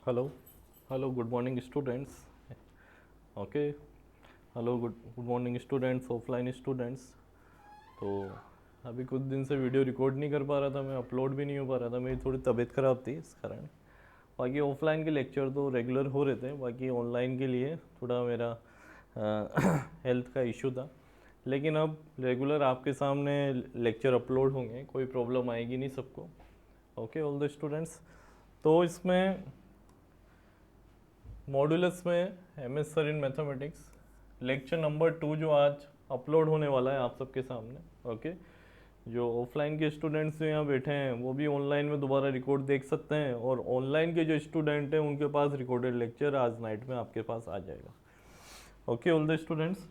Hello hello good morning students. Okay. Hello good good morning students, offline students. तो अभी कुछ दिन से वीडियो रिकॉर्ड नहीं कर पा रहा था, मैं अपलोड भी नहीं हो पा रहा था, मेरी थोड़ी तबीयत ख़राब थी इस कारण। बाकी ऑफलाइन के लेक्चर तो रेगुलर हो रहे थे, बाकी ऑनलाइन के लिए थोड़ा मेरा हेल्थ का इशू था। लेकिन अब रेगुलर आपके सामने लेक्चर अपलोड होंगे, कोई प्रॉब्लम आएगी नहीं सबको। Okay all the students. तो इसमें मॉड्यूलस में MS sir in mathematics lecture number 2 जो आज अपलोड होने वाला है आप सबके सामने। ओके। जो ऑफलाइन के स्टूडेंट्स जो यहाँ बैठे हैं वो भी ऑनलाइन में दोबारा रिकॉर्ड देख सकते हैं, और ऑनलाइन के जो स्टूडेंट हैं उनके पास रिकॉर्डेड लेक्चर आज नाइट में आपके पास आ जाएगा। Okay all the students.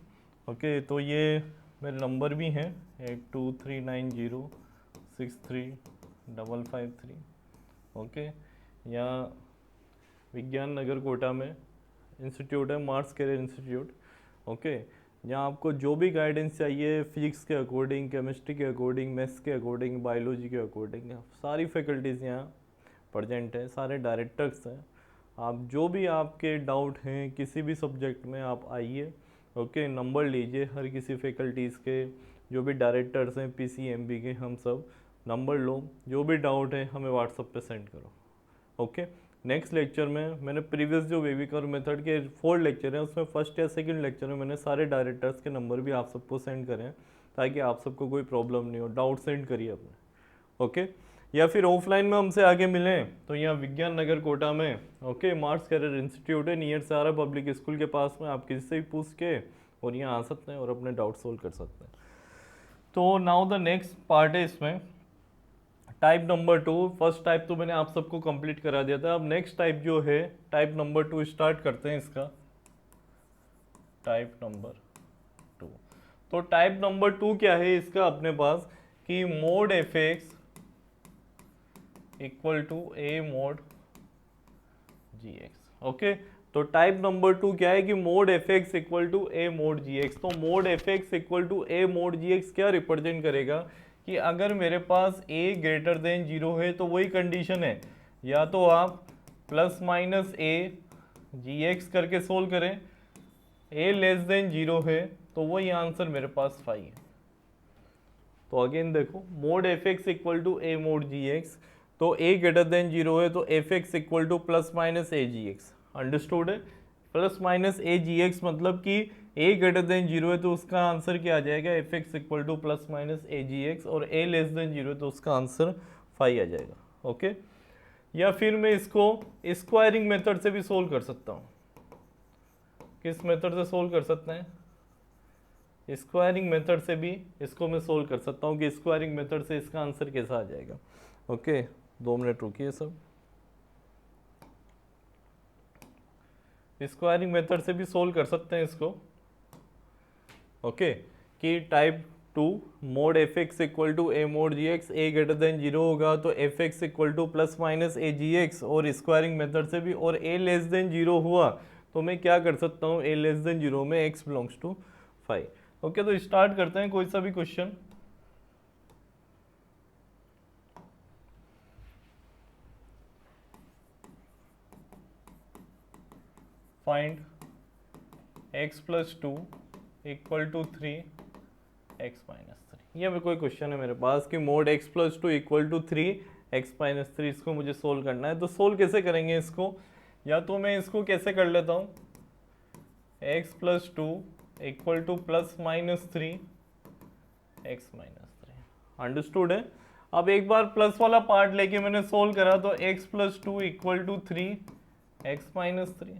Okay, तो ये मेरे नंबर भी हैं 8239063553। ओके। यहाँ विज्ञान नगर कोटा में इंस्टीट्यूट है, मार्स कैरियर इंस्टीट्यूट। ओके। यहाँ आपको जो भी गाइडेंस चाहिए फिजिक्स के अकॉर्डिंग, केमिस्ट्री के अकॉर्डिंग, मैथ्स के अकॉर्डिंग, बायोलॉजी के अकॉर्डिंग, सारी फैकल्टीज़ यहाँ प्रेजेंट है, सारे डायरेक्टर्स हैं। आप जो भी आपके डाउट हैं किसी भी सब्जेक्ट में आप आइए। ओके, नंबर लीजिए हर किसी फैकल्टीज़ के, जो भी डायरेक्टर्स हैं PCMB के, हम सब नंबर लो, जो भी डाउट है हमें व्हाट्सएप पे सेंड करो। ओके। नेक्स्ट लेक्चर में मैंने प्रीवियस जो बेबी कर्व मेथड के 4 लेक्चर हैं उसमें फर्स्ट या सेकंड लेक्चर में मैंने सारे डायरेक्टर्स के नंबर भी आप सबको सेंड करें, ताकि आप सबको कोई प्रॉब्लम नहीं हो। डाउट सेंड करिए अपने। ओके। या फिर ऑफलाइन में हमसे आगे मिलें तो यहाँ विज्ञान नगर कोटा में ओके मार्स कैरियर इंस्टीट्यूट है, नियर सारा पब्लिक स्कूल के पास में, आप किसी से भी पूछ के और यहाँ आ सकते हैं और अपने डाउट सोल्व कर सकते हैं। तो नाउ द नेक्स्ट पार्ट है इसमें टाइप नंबर 2। फर्स्ट टाइप तो मैंने आप सबको कंप्लीट करा दिया था। अब नेक्स्ट टाइप जो है टाइप नंबर 2 स्टार्ट करते हैं इसका। Type number 2। तो टाइप नंबर 2 क्या है इसका अपने पास कि mod F x equal to A mod ji x. Okay. तो टाइप नंबर 2 क्या है कि mod F x equal to A mod ji x. तो mod F x equal to A mod ji x क्या रिप्रेजेंट करेगा कि अगर मेरे पास a ग्रेटर देन 0 है तो वही कंडीशन है, या तो आप plus minus a G X करके सोल्व करें, a लेस देन 0 है तो वही आंसर मेरे पास 5 है। तो अगेन देखो mod F x equal to A mod ji x, तो a ग्रेटर देन 0 है तो f x equal to plus minus a g x. Understood है? Plus minus a g x मतलब कि a ग्रेटर देन 0 है तो उसका आंसर क्या आ जाएगा, f x equal to plus minus a g x, और a लेस देन 0 है तो उसका आंसर 5 आ जाएगा। ओके। या फिर मैं इसको स्क्वायरिंग मेथड से भी सोल्व कर सकता हूँ। किस मेथड से सोल्व कर सकते हैं? स्क्वायरिंग मेथड से भी इसको मैं सोल्व कर सकता हूँ कि स्क्वायरिंग मेथड से इसका आंसर कैसा आ जाएगा। ओके, 2 मिनट रुकिए सब। स्क्वायरिंग मेथड से भी सोल्व कर सकते हैं इसको। ओके। कि type 2 mod F x equal to A mod ji x, a greater than 0 होगा तो f x equal to plus minus a g x, और स्क्वायरिंग मेथड से भी, और ए लेस देन 0 हुआ तो मैं क्या कर सकता हूँ, ए लेस देन 0 में एक्स बिलोंग्स टू 5। ओके, तो स्टार्ट करते हैं कोई सा भी question. Find x plus 2 equal to 3 x minus 3। ये कोई क्वेश्चन है मेरे पास कि mod x plus 2 equal to 3 x minus 3, इसको मुझे सोल्व करना है। तो सोल्व कैसे करेंगे इसको? या तो मैं इसको कैसे कर लेता हूँ, x plus 2 equal to plus minus 3 x minus 3। Understood है? अब एक बार प्लस वाला पार्ट लेके मैंने सोल्व करा तो x plus 2 equal to 3 x minus 3,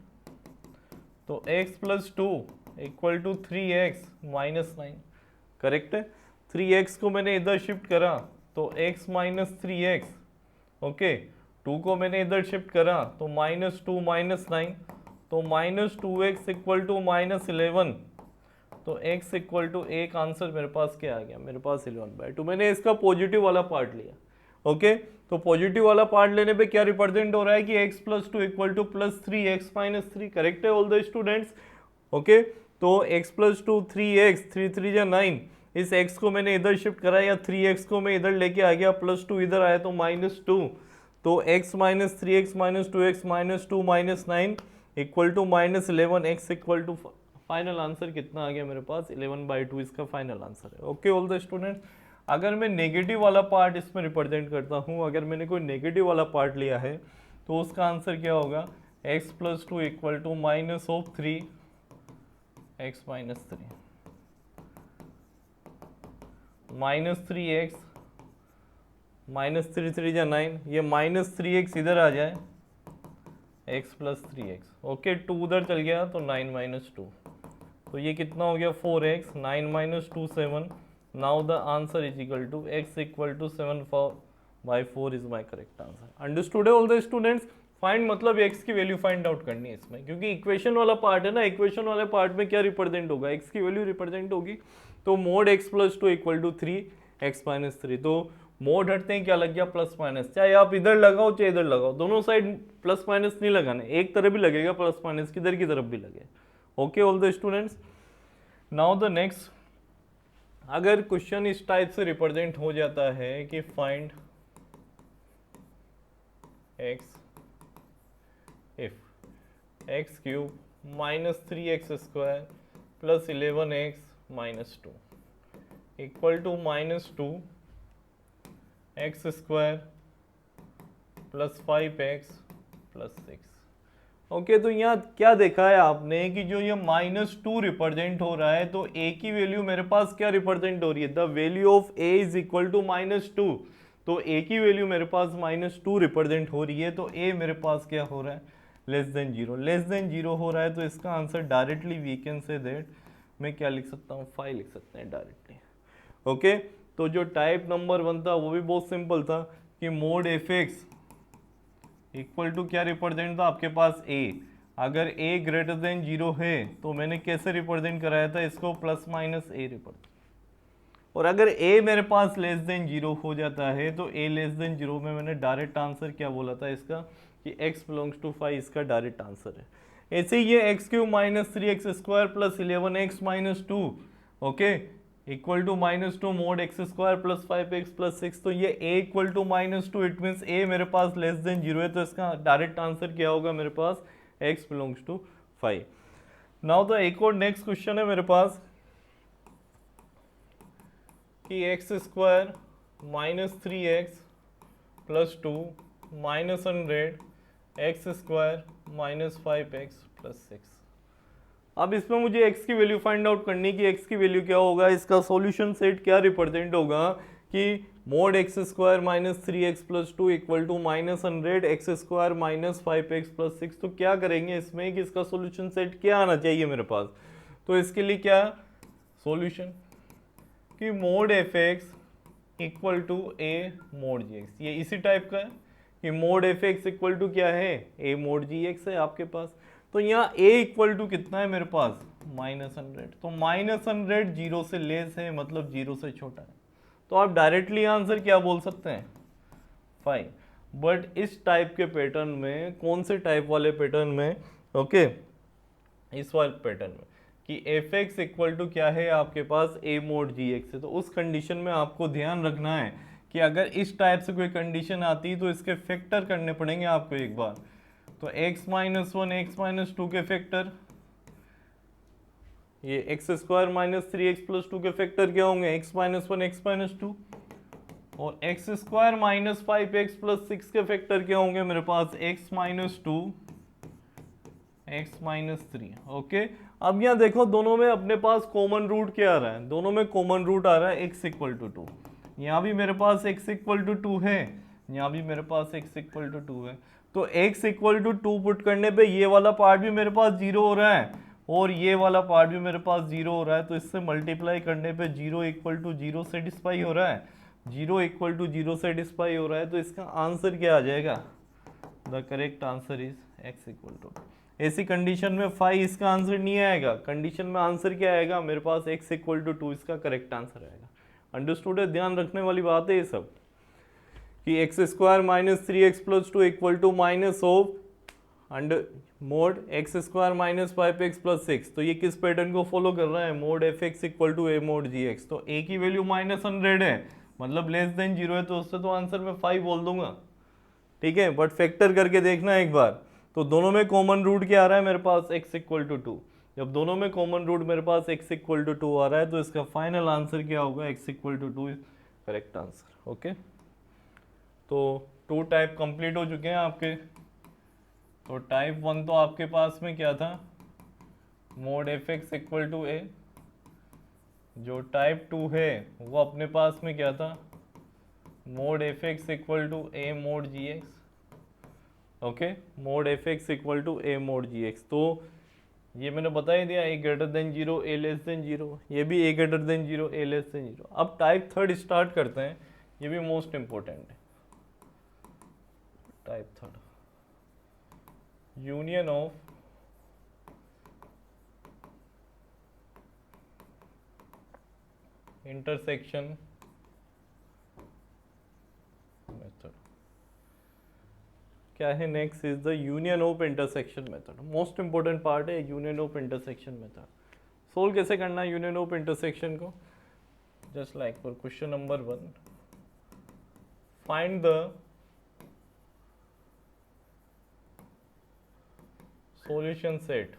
तो x plus 2 equal to 3x minus 9। Correct है? 3x को मैंने इधर शिफ्ट करा तो x माइनस 3x। ओके, 2 को मैंने इधर शिफ्ट करा तो माइनस 2 माइनस 9, तो minus 2x equal to minus 11, तो x इक्वल टू एक आंसर मेरे पास क्या आ गया, मेरे पास 11/2। मैंने इसका पॉजिटिव वाला पार्ट लिया। ओके, तो पॉजिटिव वाला पार्ट लेने पे क्या रिप्रेजेंट हो रहा है कि x plus 2 equal to plus 3x minus 3। Correct है ऑल द स्टूडेंट्स? ओके, तो x प्लस 2 3x, 3 3 जा 9, इस x को मैंने इधर शिफ्ट करा, या 3x को मैं इधर लेके आ गया, प्लस 2 इधर आया तो माइनस 2, तो x minus 3x minus 2x minus 2 minus 9 equal to minus 11, x equal to, final answer कितना आ गया मेरे पास 11/2 इसका फाइनल आंसर है। ओके ऑल द स्टूडेंट्स, अगर मैं नेगेटिव वाला पार्ट इसमें रिप्रेजेंट करता हूँ, अगर मैंने कोई नेगेटिव वाला पार्ट लिया है तो उसका आंसर क्या होगा, x plus 2 equal to minus of 3 x minus 3 minus 3x minus 3 या 9, ये माइनस 3x इधर आ जाए, x प्लस 3x। ओके 2 उधर चल गया तो 9 माइनस 2, तो ये कितना हो गया 4x, 9 minus 2 7। Now the answer is equal to x equal to 7/4 is my correct answer. Understood है ऑल द स्टूडेंट्स? फाइंड मतलब x की वैल्यू फाइंड आउट करनी है इसमें, क्योंकि इक्वेशन वाला पार्ट है ना, इक्वेशन वाले पार्ट में क्या रिप्रेजेंट होगा, x की वैल्यू रिप्रेजेंट होगी। तो mod x plus 2 equal to 3x minus 3, तो मोड हटते हैं क्या लग गया प्लस माइनस, चाहे आप इधर लगाओ चाहे इधर लगाओ, दोनों साइड प्लस माइनस नहीं लगाने, एक तरफ भी लगेगा प्लस माइनस, किधर की तरफ भी लगे। Okay all the students, now the next, अगर क्वेश्चन इस टाइप से रिप्रेजेंट हो जाता है कि find x if x cube minus 3x square plus 11x minus 2 equal to minus 2 x square plus 5x plus 6। Okay तो यहाँ क्या देखा है आपने कि जो ये माइनस 2 रिप्रेजेंट हो रहा है, तो a की वैल्यू मेरे पास क्या रिप्रेजेंट हो रही है, the value of a is equal to minus 2, तो a की वैल्यू मेरे पास माइनस 2 रिप्रेजेंट हो रही है, तो a मेरे पास क्या हो रहा है, लेस देन 0, लेस देन 0 हो रहा है, तो इसका answer directly we can say that, मैं क्या लिख सकता हूँ 5 लिख सकते हैं डायरेक्टली। ओके तो जो टाइप नंबर 1 था वो भी बहुत सिंपल था कि mod F x equal to क्या रिप्रेजेंट था आपके पास a, अगर a ग्रेटर देन 0 है तो मैंने कैसे रिप्रेजेंट कराया था इसको, प्लस माइनस a रिप्रेजेंट, और अगर a मेरे पास लेस देन 0 हो जाता है तो a लेस देन 0 में मैंने डायरेक्ट आंसर क्या बोला था इसका कि x बिलोंग्स टू 5 इसका डायरेक्ट आंसर है। ऐसे ही ये x cube minus 3x square plus 11x minus 2 okay equal to minus 2 mod x square plus 5x plus 6, तो ये a equal to minus 2, it means a मेरे पास लेस देन 0 है, तो इसका डायरेक्ट आंसर क्या होगा मेरे पास x बिलोंग्स टू 5। नाउ तो एक और नेक्स्ट क्वेश्चन है मेरे पास कि X square minus 3x plus 2 minus 100 X square minus 5x plus 6। अब इसमें मुझे x की वैल्यू फाइंड आउट करनी कि x की वैल्यू क्या होगा, इसका सॉल्यूशन सेट क्या रिप्रेजेंट होगा कि mod x square minus 3x plus 2 equal to minus 100 X square minus 5x plus 6। तो क्या करेंगे इसमें कि इसका सॉल्यूशन सेट क्या आना चाहिए मेरे पास, तो इसके लिए क्या सॉल्यूशन कि mod F x equal to A mod ji X, ये इसी टाइप का है कि mod F x equal to क्या है ए मोड जी एक्स है आपके पास। तो यहाँ a इक्वल टू कितना है मेरे पास माइनस 100, तो माइनस 100 जीरो से लेस है मतलब जीरो से छोटा है, तो आप डायरेक्टली आंसर क्या बोल सकते हैं 5। बट इस टाइप के पैटर्न में, कौन से टाइप वाले पैटर्न में, ओके इस वाले पैटर्न में कि एफ एक्स इक्वल टू क्या है आपके पास ए मोड जी एक्स है, तो उस कंडीशन में आपको ध्यान रखना है कि अगर इस टाइप से कोई कंडीशन आती तो इसके फैक्टर करने पड़ेंगे आपको एक बार। तो x माइनस 1 एक्स माइनस 2 के फैक्टर, ये x square minus 3x plus 2 के फैक्टर क्या होंगे x माइनस 1 एक्स माइनस 2, और x square minus 5x plus 6 के फैक्टर क्या होंगे मेरे पास x minus 2 x minus 3। Okay अब यहाँ देखो दोनों में अपने पास कॉमन रूट क्या आ रहा है, दोनों में कॉमन रूट आ रहा है x इक्वल टू 2, यहाँ भी मेरे पास x इक्वल टू 2 है, यहाँ भी मेरे पास x इक्वल टू 2 है, तो x इक्वल टू 2 पुट करने पे ये वाला पार्ट भी मेरे पास 0 हो रहा है और ये वाला पार्ट भी मेरे पास 0 हो रहा है, तो इससे मल्टीप्लाई करने पे 0 इक्वल टू 0 सेटिस्फाई हो रहा है, 0 इक्वल टू 0 सेटिस्फाई हो रहा है, तो इसका आंसर क्या आ जाएगा, the correct answer is x equal to. ऐसी कंडीशन में 5 इसका आंसर नहीं आएगा, कंडीशन में आंसर क्या आएगा मेरे पास x इक्वल टू 2 इसका करेक्ट आंसर आएगा। अंडरस्टूड है, ध्यान रखने वाली बात है ये सब कि X square minus 3x plus 2 equal to minus of under mod x square minus 5x plus 6, तो ये किस पैटर्न को फॉलो कर रहा है, mod F x equal to A mod ji x, तो a की वैल्यू माइनस 100 है मतलब लेस देन 0 है, तो उससे तो आंसर में 5 बोल दूंगा, ठीक है, बट फैक्टर करके देखना एक बार। तो दोनों में कॉमन रूट क्या आ रहा है मेरे पास, x इक्वल टू 2। जब दोनों में कॉमन रूट मेरे पास x इक्वल टू 2 आ रहा है तो इसका फाइनल आंसर क्या होगा, x equal to 2 correct answer. Okay, तो 2 टाइप कंप्लीट हो चुके हैं आपके। तो टाइप 1 तो आपके पास में क्या था, mod F x equal to a. जो टाइप 2 है वो अपने पास में क्या था, mod F x equal to A mod ji x. Okay, mod F x equal to A mod ji x. तो ये मैंने बता ही दिया, A greater than 0 A less than 0, ये भी A greater than 0 A less than 0। अब type 3 start करते हैं, ये भी मोस्ट इंपॉर्टेंट है। Type 3, union of intersection method. क्या है next, is the union of intersection method. Most important part है union of intersection method. Solve कैसे करना है यूनियन ऑफ इंटरसेक्शन को, just like for question number 1, find the solution set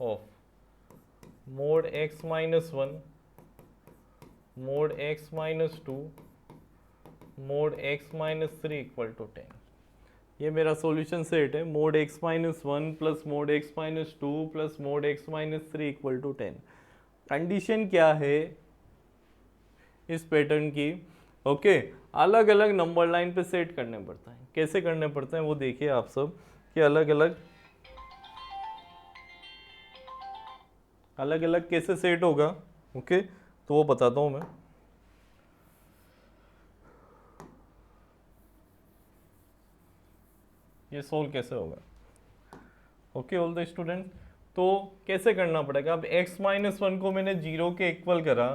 of mod x minus 1, mod x minus 2, mod x minus 3 equal to 10। ये मेरा solution set है, mod x minus 1 plus mod x minus 2 plus mod x minus 3 equal to 10। Condition क्या है इस pattern की, okay, अलग अलग number line पे सेट करने पड़ता है। कैसे करने पड़ते हैं वो देखिए आप सब, कि अलग अलग कैसे सेट होगा। ओके, तो वो बताता हूं मैं। ये सोल्व कैसे होगा, ओके ऑल द स्टूडेंट। तो कैसे करना पड़ेगा, अब x माइनस 1 को मैंने 0 के इक्वल करा,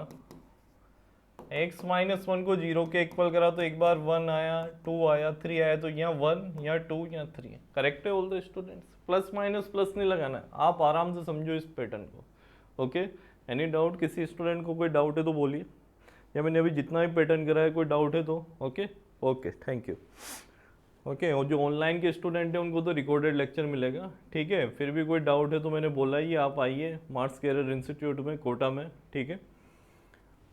x माइनस 1 को 0 के इक्वल करा तो एक बार 1 आया, 2 आया, 3 आया, तो यहाँ 1 या 2 या 3 करेक्ट है all the students. Plus minus plus नहीं लगाना है, आप आराम से समझो इस पैटर्न को। ओके, एनी डाउट, किसी स्टूडेंट को कोई डाउट है तो बोलिए, या मैंने अभी जितना भी पैटर्न कराया कोई डाउट है तो okay okay thank you. Okay, और जो ऑनलाइन के स्टूडेंट हैं उनको तो रिकॉर्डेड लेक्चर मिलेगा, ठीक है। फिर भी कोई डाउट है तो मैंने बोला ही, आप आइए मार्क्स कैरियर इंस्टीट्यूट में कोटा में, ठीक है।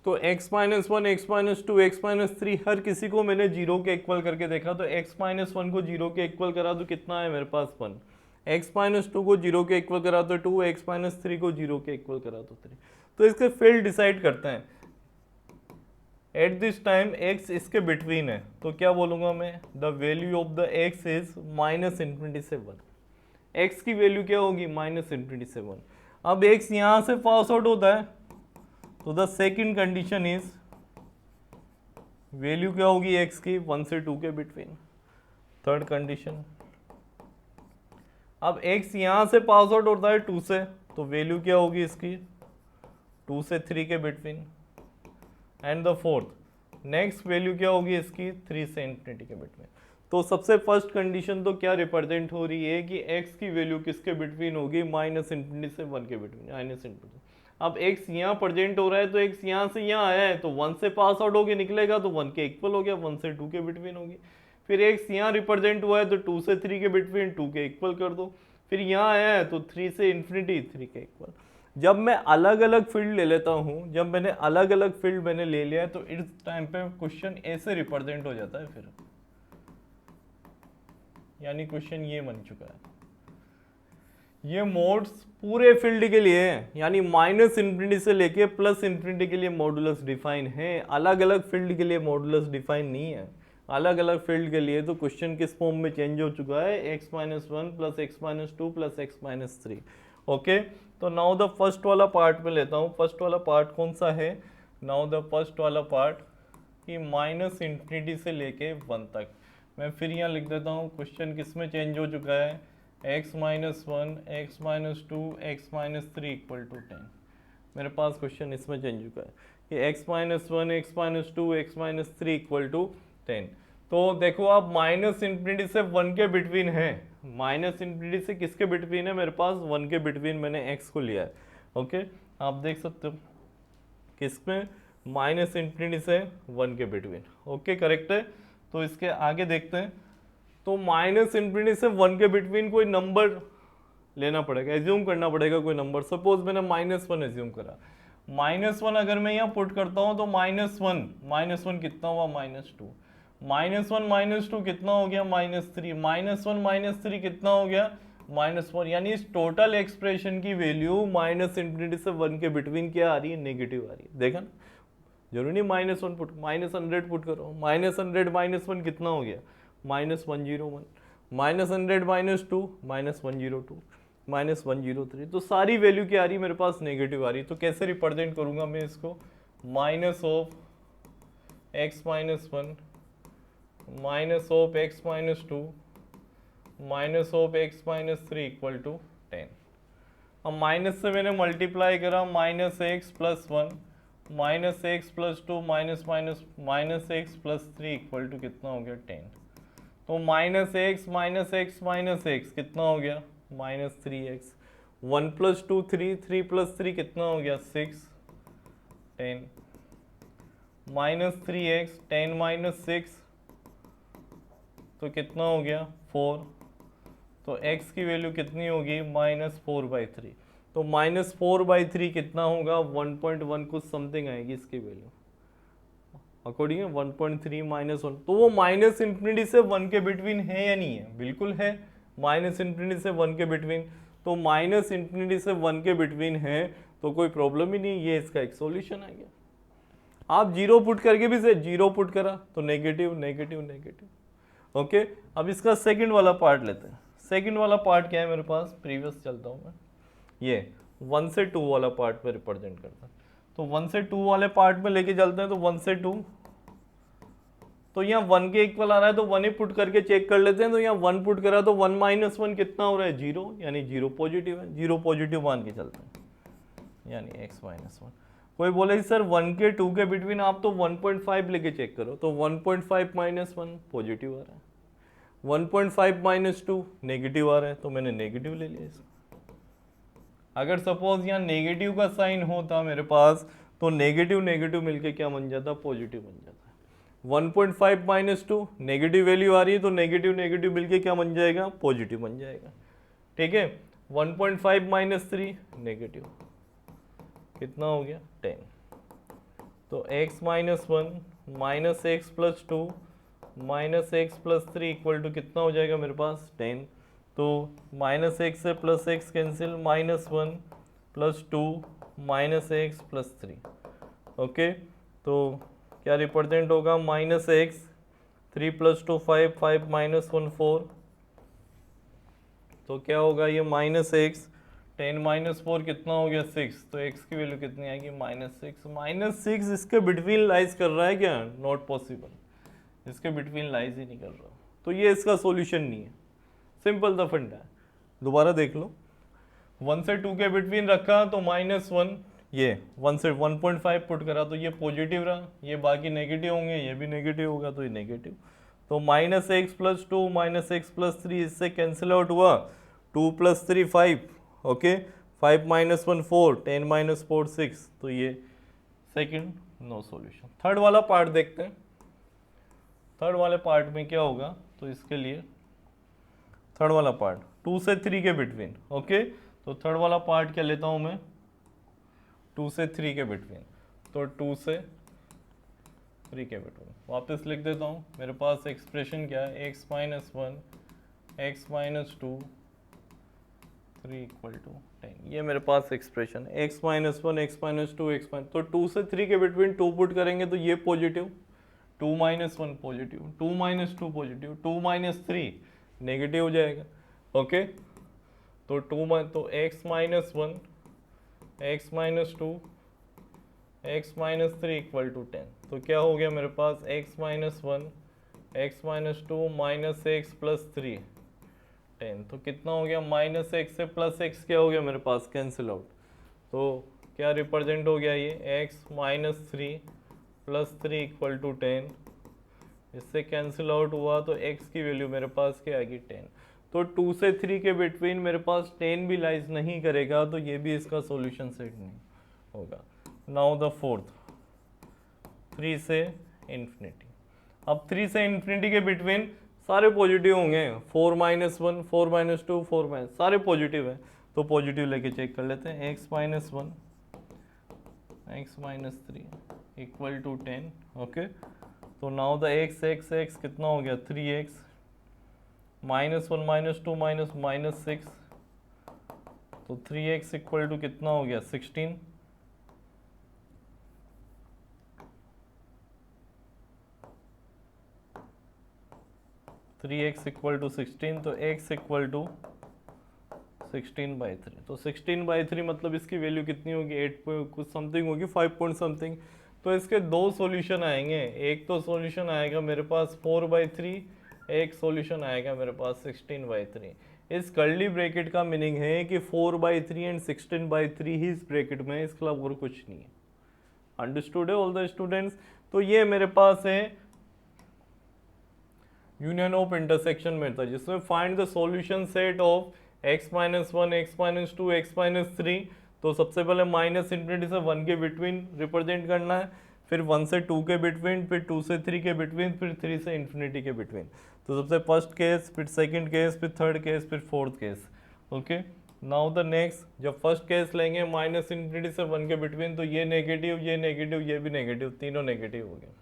तो x minus 1, x minus 2, x minus 3 हर किसी को मैंने 0 के इक्वल करके देखा। तो x माइनस 1 को 0 के इक्वल करा तो कितना है मेरे पास 1, x माइनस 2 को 0 के इक्वल करा तो 2, x माइनस 3 को 0 के इक्वल करा तो 3। तो इसके फील्ड डिसाइड करते हैं। एट दिस टाइम x इसके बिटवीन है, तो क्या बोलूँगा मैं, the value of the x is minus infinity से 1। x की वैल्यू क्या होगी, माइनस इन्फिनिटी से 1। अब x यहाँ से पास आउट होता है तो the second condition is, value क्या होगी x की, 1 से 2 के बिटवीन। थर्ड कंडीशन, अब x यहाँ से पास आउट होता है 2 से, तो वैल्यू क्या होगी इसकी, 2 से 3 के between. And the fourth, next value क्या होगी इसकी, 3 से इन्फिनिटी के बिटवीन। तो सबसे फर्स्ट कंडीशन तो क्या रिप्रेजेंट हो रही है कि x की वैल्यू किसके बिटवीन होगी, माइनस इन्फिनिटी से 1 के बिटवीन, माइनस इन्फिनिटी। अब x यहाँ प्रेजेंट हो रहा है तो x यहाँ से यहाँ आया है तो 1 से पास आउट होके निकलेगा तो 1 के इक्वल हो गया, 1 से 2 के बिटवीन होगी। फिर x यहाँ रिप्रेजेंट हुआ है तो 2 से 3 के बिटवीन, 2 के इक्वल कर दो। फिर यहाँ आया है तो 3 से इन्फिनिटी, 3 के इक्वल। जब मैं अलग अलग फील्ड ले लेता हूँ, जब मैंने अलग अलग फील्ड मैंने ले लिया है तो इस टाइम पे क्वेश्चन ऐसे रिप्रेजेंट हो जाता है फिर, यानी क्वेश्चन ये बन चुका है। ये मोड्स पूरे फील्ड के लिए है, यानी माइनस इन्फिनिटी से लेके प्लस इन्फिनिटी के लिए मॉडुलस डिफाइन है, अलग अलग फील्ड के लिए मॉडुलस डिफाइन नहीं है। अलग अलग फील्ड के लिए तो क्वेश्चन किस फॉर्म में चेंज हो चुका है, x minus 1 plus x minus 2 plus x minus 3। Okay, तो नाउ द फर्स्ट वाला पार्ट में लेता हूँ। फर्स्ट वाला पार्ट कौन सा है, नाउ द फर्स्ट वाला पार्ट कि माइनस इन्फिनिटी से लेके 1 तक। मैं फिर यहाँ लिख देता हूँ क्वेश्चन किस में चेंज हो चुका है, x minus 1, x minus 2, x minus 3 equal to 10। मेरे पास क्वेश्चन इसमें चेंज हो चुका है कि x minus 1, x minus 2, x minus 3 equal to 10। तो देखो आप माइनस इन्फिनिटी से 1 के बिटवीन है, माइनस इन्फिनिटी से किसके बिटवीन है, मेरे पास 1 के बिटवीन मैंने x को लिया है। ओके, आप देख सकते हो किसमें, माइनस इन्फिनिटी से 1 के बिटवीन। ओके, करेक्ट है। तो इसके आगे देखते हैं, तो माइनस इन्फिनिटी से 1 के बिटवीन कोई नंबर लेना पड़ेगा, एज्यूम करना पड़ेगा कोई नंबर। सपोज मैंने -1 एज्यूम करा, -1 अगर मैं यहाँ पुट करता हूँ तो -1 कितना हुआ, -2, -1 -2 कितना हो गया, -3, -1 -3 कितना हो गया, -4। यानी इस टोटल एक्सप्रेशन की वैल्यू माइनस इंफिनिटी से 1 के बिटवीन क्या आ रही है, नेगेटिव आ रही है। देखा ना, जरूरी नहीं -1 पुट, -100 पुट करो, -100 -1 कितना हो गया, -101, -100 -2 -102, -103। तो सारी वैल्यू क्या आ रही है मेरे पास, नेगेटिव आ रही है। तो कैसे रिप्रेजेंट करूंगा मैं इसको, -(x -1 -(x -2 -(x -3) = 10। अब माइनस से मैंने मल्टीप्लाई करा, -(x + 1 -(x + 2 -(x + 3) = कितना हो गया, 10। तो -(x -(x कितना हो गया, -3x, 1 + 2 3, 3 + 3 कितना हो गया, 6, 10, -3x 10 - 6 तो कितना हो गया, 4। तो x की वैल्यू कितनी होगी, -4/3। तो -4/3 कितना होगा, 1.1 कुछ समथिंग आएगी इसकी वैल्यू, अकॉर्डिंग 1.3 -1। तो वो माइनस इंफिनिटी से 1 के बिटवीन है या नहीं है, बिल्कुल है, माइनस इंफिनिटी से 1 के बिटवीन। तो माइनस इंफिनिटी से 1 के बिटवीन है तो कोई प्रॉब्लम ही नहीं, ये इसका एक सॉल्यूशन आ गया। आप 0 पुट करके भी से 0 पुट करा तो नेगेटिव नेगेटिव नेगेटिव। ओके, अब इसका सेकंड वाला पार्ट लेते हैं। सेकंड वाला पार्ट क्या है मेरे पास, प्रीवियस चलता हूँ मैं, ये 1 से 2 वाला पार्ट में रिप्रेजेंट करता है। तो 1 से 2 वाले पार्ट में लेके चलते हैं। तो 1 से 2, तो यहाँ 1 के इक्वल आ रहा है तो 1 ही पुट करके चेक कर लेते हैं। तो यहाँ 1 पुट करा तो 1 - 1 कितना हो रहा है, 0, यानी 0 पॉजिटिव है, 0 पॉजिटिव मान के चलते हैं, यानी x - 1। कोई बोले सर 1 के 2 के बिटवीन आप तो 1.5 लेके चेक करो, तो 1.5 - 1 पॉजिटिव आ रहा है, 1.5 - 2 नेगेटिव आ रहा है, तो मैंने नेगेटिव ले लिया इसको। अगर सपोज यहाँ नेगेटिव का साइन होता मेरे पास तो नेगेटिव नेगेटिव मिलके क्या बन जाता, पॉजिटिव बन जाता। 1.5 - 2 नेगेटिव वैल्यू आ रही है तो नेगेटिव नेगेटिव मिलके क्या बन जाएगा, पॉजिटिव बन जाएगा। ठीक है, 1.5 - 3 नेगेटिव, कितना हो गया, 10। तो x - 1 -(x + 2 -(x + 3) = कितना हो जाएगा मेरे पास, 10। तो -x से +x कैंसिल, -1 + 2 -(x + 3). ओके, तो क्या रिप्रेजेंट होगा, -x, 3 + 2 5, 5 - 1 4। तो क्या होगा ये, -x 10 - 4 कितना हो गया, 6। तो x की वैल्यू कितनी आएगी, -6। -6 इसके बिटवीन लाइज कर रहा है क्या, नॉट पॉसिबल, इसके बिटवीन लाइज ही नहीं कर रहा। तो ये इसका सॉल्यूशन नहीं है, सिंपल द फंडा है। दोबारा देख लो, 1 से 2 के बिटवीन रखा तो -1, ये 1 से 1.5 पुट करा तो ये पॉजिटिव रहा, ये बाकी नेगेटिव होंगे, ये भी नेगेटिव होगा, तो ये नेगेटिव। तो -x + 2 -(x + 3) इससे कैंसिल आउट हुआ, 2 + 3 5, ओके, 5 - 1 4, 10 - 4 6। तो ये सेकंड, नो सॉल्यूशन। थर्ड वाला पार्ट देखते हैं। थर्ड वाले पार्ट में क्या होगा, तो इसके लिए थर्ड वाला पार्ट 2 से 3 के बिटवीन। ओके, तो थर्ड वाला पार्ट क्या लेता हूं मैं, 2 से 3 के बिटवीन। तो 2 से 3 के बिटवीन वापस लिख देता हूँ। मेरे पास एक्सप्रेशन क्या है, x - 1 x - 2 3 = 10। ये मेरे पास एक्सप्रेशन है, x - 1 x - 2 x - तो 2 से 3 के बिटवीन 2 पुट करेंगे तो ये पॉजिटिव, 2 - 1 पॉजिटिव, 2 - 2 पॉजिटिव, 2 - 3 नेगेटिव हो जाएगा। ओके, तो x - 1 x - 2 x - 3 = 10। तो क्या हो गया मेरे पास, x - 1 x - 2 -(x + 3) 10। तो कितना हो गया, -x से +x क्या हो गया मेरे पास, कैंसिल आउट। तो क्या रिप्रेजेंट हो गया ये, x - 3 + 3 = 10। इससे कैंसिल आउट हुआ तो x की वैल्यू मेरे पास क्या आएगी, 10। तो 2 से 3 के बिटवीन मेरे पास 10 भी लाइज नहीं करेगा, तो ये भी इसका सॉल्यूशन सेट नहीं होगा। नाउ द फोर्थ, 3 से इन्फिनिटी। अब 3 से इन्फिनिटी के बिटवीन सारे पॉजिटिव होंगे, 4 माइनस 1, 4 माइनस 2, 4 माइनस, सारे पॉजिटिव है, तो पॉजिटिव लेके चेक कर लेते हैं। x minus 1, x minus 3 equal to 10। Okay, तो नाउ द x कितना हो गया 3x, माइनस 1 माइनस 2 माइनस 6, तो 3x इक्वल टू कितना हो गया 16। 3x इक्वल टू 16, तो x इक्वल टू 16/3। तो 16/3 मतलब इसकी वैल्यू कितनी होगी 8 कुछ समथिंग होगी, 5 पॉइंट समथिंग। तो इसके दो सॉल्यूशन आएंगे, एक तो सॉल्यूशन आएगा मेरे पास 4/3, एक सॉल्यूशन आएगा मेरे पास 16/3। इस कर्ली ब्रैकेट का मीनिंग है कि 4/3 एंड 16/3 ही इस ब्रैकेट में, इसके अलावा और कुछ नहीं है। अंडरस्टूड है ऑल द स्टूडेंट्स? तो ये मेरे पास है यूनियन ऑफ इंटरसेक्शन मेथड, जिसमें find the solution set of x minus 1, x minus 2, x minus 3। तो सबसे पहले माइनस इंफिनिटी से 1 के बिटवीन रिप्रेजेंट करना है, फिर 1 से 2 के बिटवीन, फिर 2 से 3 के बिटवीन, फिर 3 से इन्फिनिटी के बिटवीन। तो सबसे फर्स्ट केस, फिर सेकंड केस, फिर थर्ड केस, फिर fourth case. Okay, now the next, जब फर्स्ट केस लेंगे माइनस इंफिनिटी से 1 के बिटवीन, तो ये नेगेटिव, ये नेगेटिव, ये भी नेगेटिव, तीनों नेगेटिव हो गए।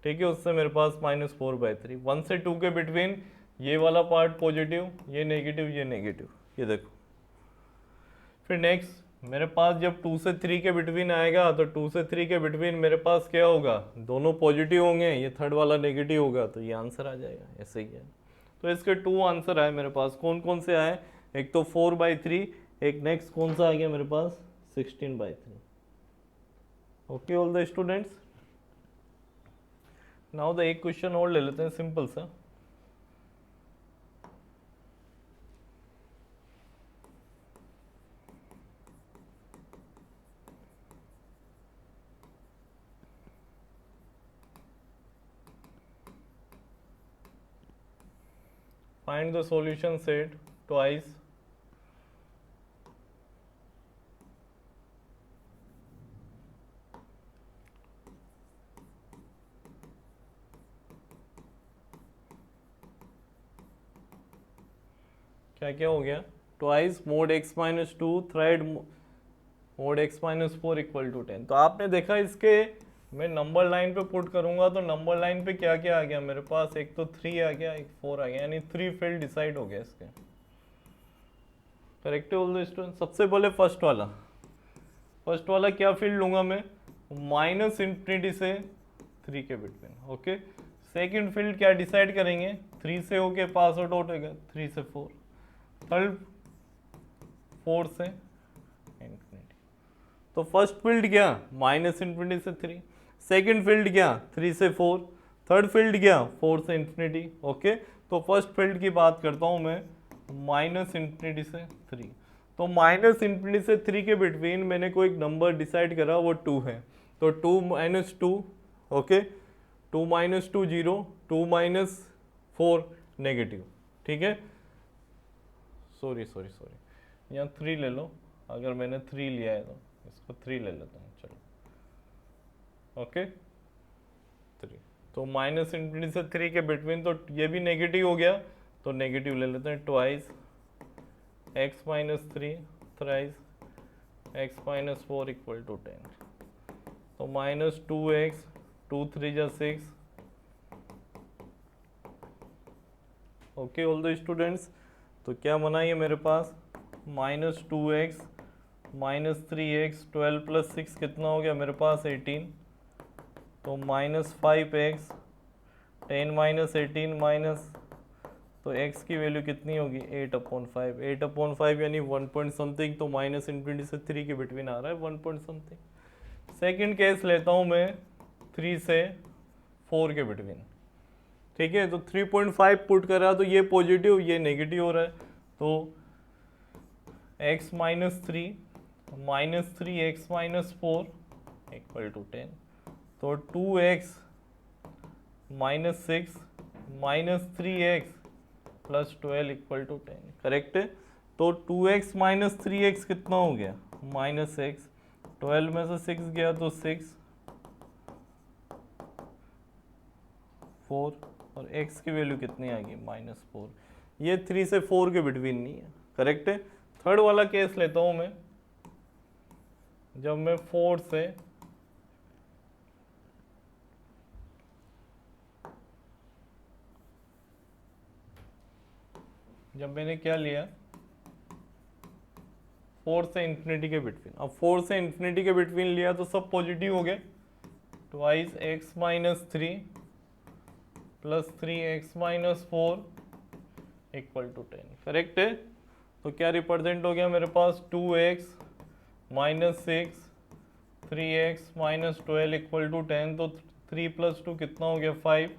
ठीक है, उससे मेरे पास -4/3। 1 से 2 के बिटवीन ये वाला पार्ट पॉजिटिव, ये नेगेटिव, ये नेगेटिव, ये देखो। फिर नेक्स्ट मेरे पास जब 2 से 3 के बिटवीन आएगा, तो 2 से 3 के बिटवीन मेरे पास क्या होगा, दोनों पॉजिटिव होंगे, ये थर्ड वाला नेगेटिव होगा, तो ये आंसर आ जाएगा। ऐसे ही है। तो इसके 2 आंसर आए मेरे पास। कौन कौन से आए? एक तो 4/3, एक नेक्स्ट कौन सा आ गया मेरे पास 16/3। Okay all the students, now the एक क्वेश्चन और ले लेते हैं सिंपल सा। Find the solution set twice क्या क्या हो गया, twice mod x minus 2 thrice mod x minus 4 equal to 10। तो आपने देखा इसके, मैं नंबर लाइन पे पुट करूंगा तो नंबर लाइन पे क्या क्या आ गया मेरे पास, एक तो 3 आ गया, एक 4 आ गया, यानी 3 फील्ड डिसाइड हो गया इसके। करेक्ट है ऑल द स्टूडेंट? सबसे पहले फर्स्ट वाला क्या फील्ड लूंगा मैं, माइनस इंफिनिटी से 3 के बिटवीन। ओके, सेकंड फील्ड क्या डिसाइड करेंगे, 3 से होके पास आउट होगा 3 से 4, थर्ड 4 से इंफिनिटी। तो फर्स्ट फील्ड क्या, माइनस इंफिनिटी से 3, सेकंड फील्ड क्या 3 से 4, थर्ड फील्ड क्या 4 से इंफिनिटी। ओके, तो फर्स्ट फील्ड की बात करता हूं मैं, माइनस इंफिनिटी से 3। तो माइनस इंफिनिटी से 3 के बिटवीन मैंने कोई एक नंबर डिसाइड करा, वो 2 है, तो 2 minus 2, okay, 2 minus 2 0, 2 minus 4 negative. ठीक है, सॉरी यहाँ 3 ले लो, अगर मैंने 3 लिया है तो इसको 3 ले लेते हैं, चलो। ओके, 3, तो माइनस इंफिनिटी से 3 के बिटवीन, तो ये भी नेगेटिव हो गया, तो नेगेटिव ले लेते हैं। Twice x minus 3 thrice x minus 4 equal to 10। तो माइनस 2x, 2 3 जा 6। ओके ऑल द स्टूडेंट्स, तो क्या बना ये मेरे पास, minus 2x minus 3x, 12 plus 6 कितना हो गया मेरे पास 18। तो माइनस 5x, 10 माइनस 18 माइनस, तो x की वैल्यू कितनी होगी 8/5, 8/5 यानी 1 पॉइंट समथिंग। तो माइनस इंफिनिटी से 3 के बिटवीन आ रहा है 1 पॉइंट समथिंग। सेकेंड केस लेता हूँ मैं 3 से 4 के बिटवीन। ठीक है, तो 3.5 पुट कर रहा, तो ये पॉजिटिव, ये नेगेटिव हो रहा है, तो x minus 3 x minus 4 equal to 10। तो 2x minus 6 minus 3x plus 12 equal to 10। Correct है, तो 2x माइनस 3x कितना हो गया माइनस x, 12 में से 6 गया तो 6, 4 और x की वैल्यू कितनी आ गई -4। ये 3 से 4 के बिटवीन नहीं है, करेक्ट है। थर्ड वाला केस लेता हूं मैं, जब मैं 4 से जब मैंने क्या लिया 4 से इन्फिनिटी के बिटवीन। अब 4 से इन्फिनिटी के बिटवीन लिया तो सब पॉजिटिव हो गए, twice x minus 3 plus 3x minus 4 equal to 10, correct है। तो क्या रिप्रेजेंट हो गया मेरे पास 2x minus 6 3x minus 12 equal to 10। तो 3 प्लस 2 कितना हो गया 5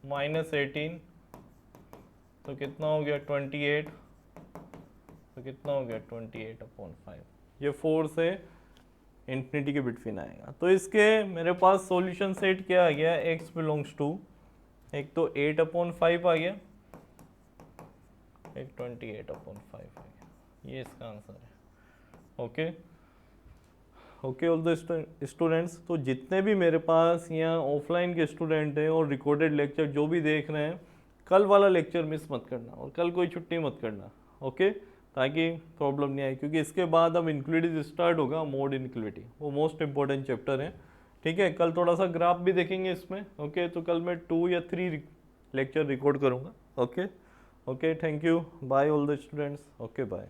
माइनस 18 तो कितना हो गया 28। तो कितना हो गया 28/5। ये 4 से इन्फिनिटी के बिटवीन आएगा। तो इसके मेरे पास सॉल्यूशन सेट क्या आ गया, x बिलोंग्स टू, एक तो 8/5 आ गया, एक 28/5 आ गया। ये इसका आंसर है। Okay okay all the students. तो जितने भी मेरे पास यहाँ ऑफलाइन के स्टूडेंट हैं और रिकॉर्डेड लेक्चर जो भी देख रहे हैं, कल वाला लेक्चर मिस मत करना और कल कोई छुट्टी मत करना, ओके, ताकि प्रॉब्लम नहीं आए। क्योंकि इसके बाद अब इंक्लूडिव स्टार्ट होगा, मोड इनक्लूडिव, वो मोस्ट इंपॉर्टेंट चैप्टर है, ठीक है। कल थोड़ा सा ग्राफ भी देखेंगे इसमें, ओके। तो कल मैं 2 या 3 लेक्चर रिकॉर्ड करूँगा, okay okay. Thank you, bye all the students, okay bye.